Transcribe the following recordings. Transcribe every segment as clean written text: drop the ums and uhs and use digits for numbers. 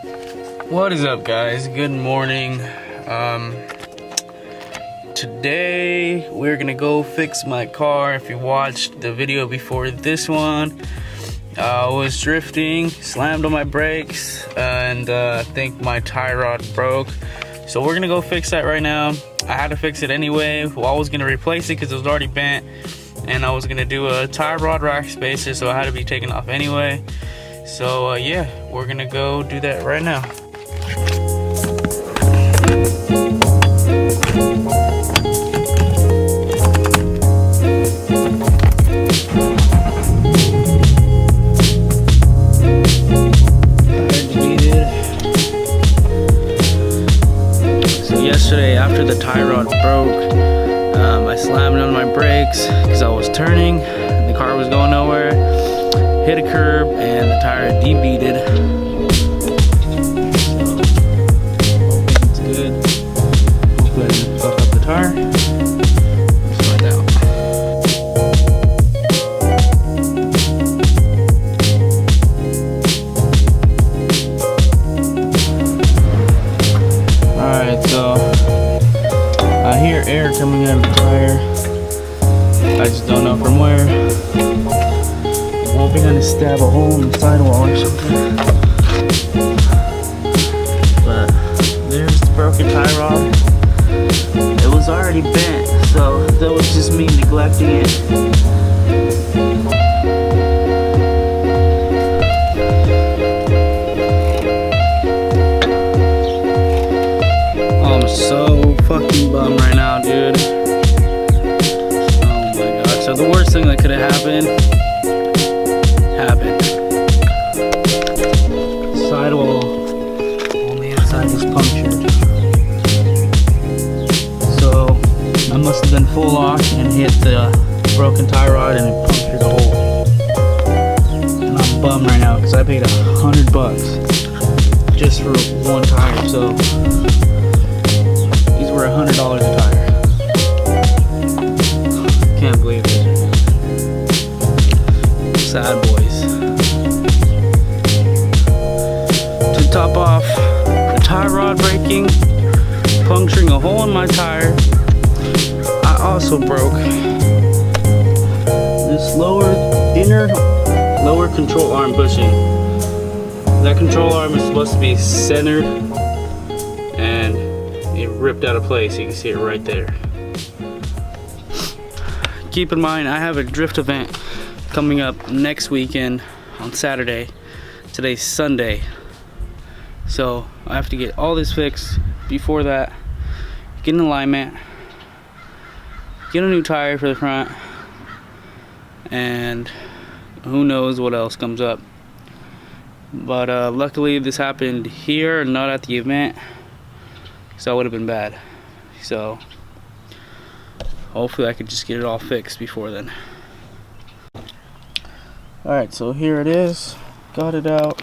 What is up, guys? Good morning. Today we're gonna go fix my car. If you watched the video before this one, I was drifting, slammed on my brakes, and I think my tie rod broke. So we're gonna go fix that right now. I had to fix it anyway. Well, I was gonna replace it because it was already bent, and I was gonna do a tie rod rack spacer, so it had to be taken off anyway. So yeah, we're gonna go do that right now. Yesterday, after the tie rod broke, I slammed on my brakes because I was turning. The car was going nowhere. Hit a curb and the tire debeaded. So, it's good. Go ahead and fuck up the tire. Let's find out. Alright, so I hear air coming out of the tire. I just don't know from where. I'm hoping I'm gonna stab a hole in the sidewall or something. But there's the broken tie rod. It was already bent, so that was just me neglecting it. I'm so fucking bummed right now, dude. Oh my god. So the worst thing that could have happened. Sidewall on the inside is punctured. So I must have been full lock and hit the broken tie rod and it punctured the hole. And I'm bummed right now because I paid $100 just for one tire. So these were $100 a tire. Can't believe it. Sad boys. To top off the tie rod breaking, puncturing a hole in my tire, I also broke this lower control arm bushing. That control arm is supposed to be centered, and it ripped out of place. You can see it right there. Keep in mind, I have a drift event coming up next weekend on Saturday. Today's Sunday. So I have to get all this fixed before that, get an alignment, get a new tire for the front, and who knows what else comes up. But luckily this happened here, not at the event, so it would have been bad. So hopefully I could just get it all fixed before then. Alright, so here it is. Got it out.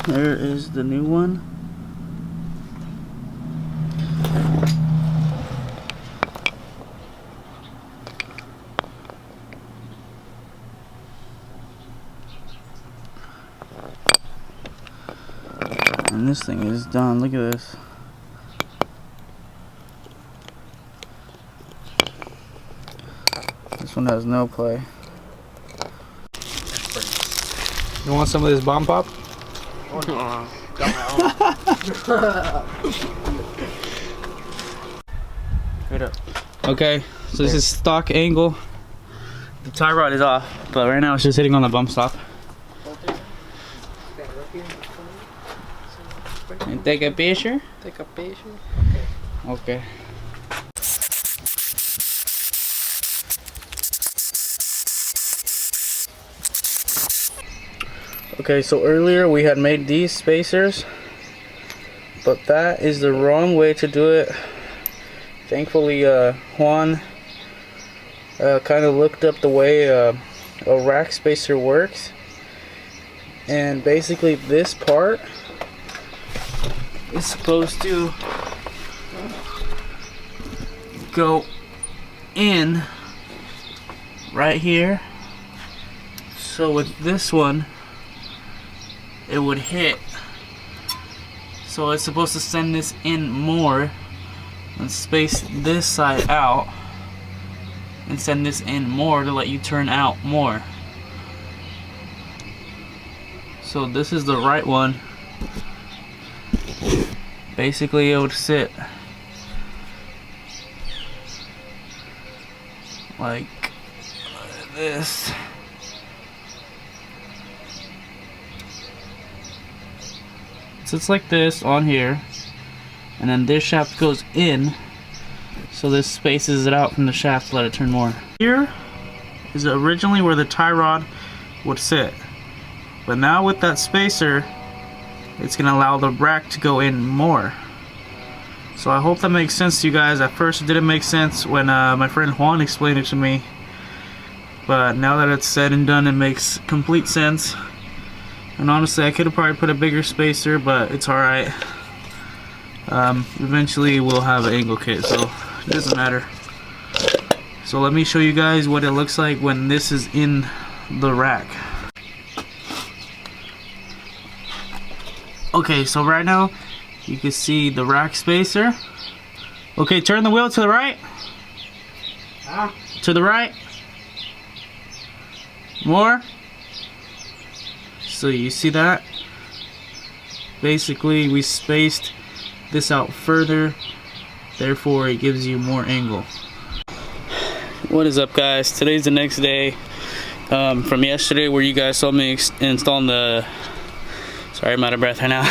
There is the new one. And this thing is done. Look at this. This one has no play. You want some of this bomb pop? Okay, so this is stock angle. The tie rod is off, but right now it's just hitting on the bump stop. And take a picture? Take a picture. Okay. Okay, so earlier we had made these spacers, but that is the wrong way to do it. Thankfully, Juan kind of looked up the way a rack spacer works, and basically this part is supposed to go in right here. So with this one, it would hit. So it's supposed to send this in more and space this side out and send this in more to let you turn out more. So this is the right one. Basically it would sit like this. So it's like this on here, and then this shaft goes in, so this spaces it out from the shaft to let it turn more. Here is originally where the tie rod would sit, but now with that spacer, it's gonna allow the rack to go in more. So I hope that makes sense to you guys. At first it didn't make sense when my friend Juan explained it to me, but now that it's said and done, it makes complete sense. And honestly, I could have probably put a bigger spacer, but it's alright. Eventually we'll have an angle kit, so it doesn't matter. So let me show you guys what it looks like when this is in the rack. Okay, so right now you can see the rack spacer. Okay, turn the wheel to the right. To the right. More. So you see that? Basically we spaced this out further, therefore it gives you more angle. What is up, guys? Today's the next day from yesterday where you guys saw me installing the, sorry I'm out of breath right now,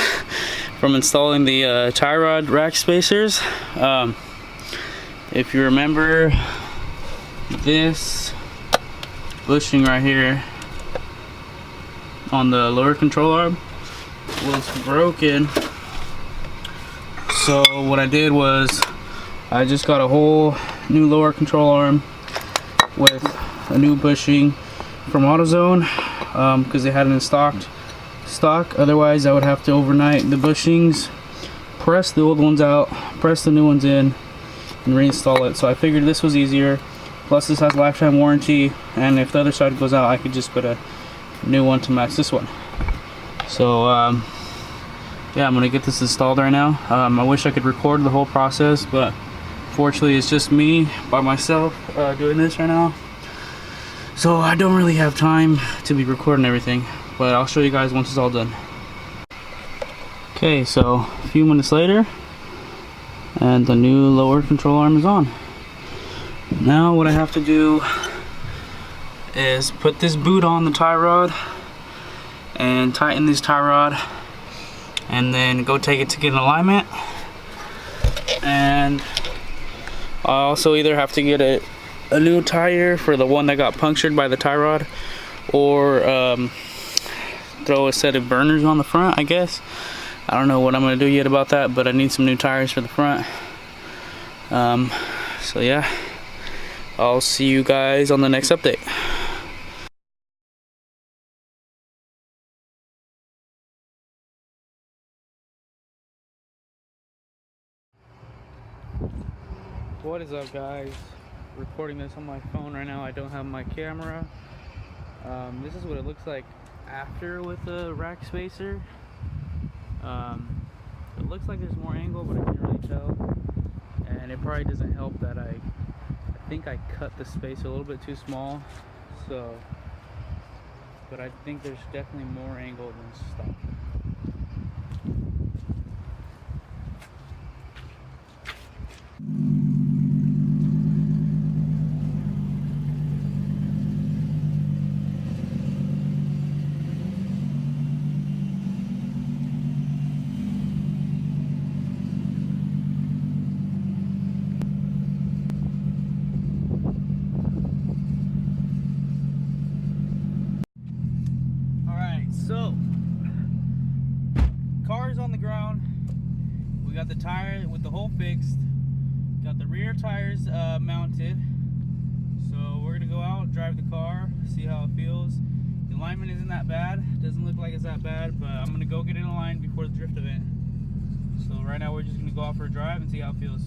from installing the tie rod rack spacers. If you remember, this bushing right here on the lower control arm was broken. So what I did was I just got a whole new lower control arm with a new bushing from AutoZone because they had it in stock. Otherwise I would have to overnight the bushings, press the old ones out, press the new ones in, and reinstall it. So I figured this was easier. Plus this has lifetime warranty, and if the other side goes out I could just put a new one to match this one. So yeah, I'm gonna get this installed right now. I wish I could record the whole process, but fortunately it's just me by myself doing this right now, so I don't really have time to be recording everything, but I'll show you guys once it's all done. Okay, so a few minutes later and the new lower control arm is on. Now what I have to do is put this boot on the tie rod and tighten this tie rod, and then go take it to get an alignment. And I also either have to get a new tire for the one that got punctured by the tie rod, or throw a set of burners on the front, I guess. I don't know what I'm gonna do yet about that, but I need some new tires for the front. So yeah, I'll see you guys on the next update. What is up, guys? Recording this on my phone right now. I don't have my camera. This is what it looks like after with the rack spacer. It looks like there's more angle, but I can't really tell. And it probably doesn't help that I think I cut the space a little bit too small. So, but I think there's definitely more angle than stock. So, car's on the ground. We got the tire with the hole fixed. Got the rear tires mounted. So we're gonna go out, drive the car, see how it feels. The alignment isn't that bad. Doesn't look like it's that bad, but I'm gonna go get it aligned before the drift event. So right now we're just gonna go out for a drive and see how it feels.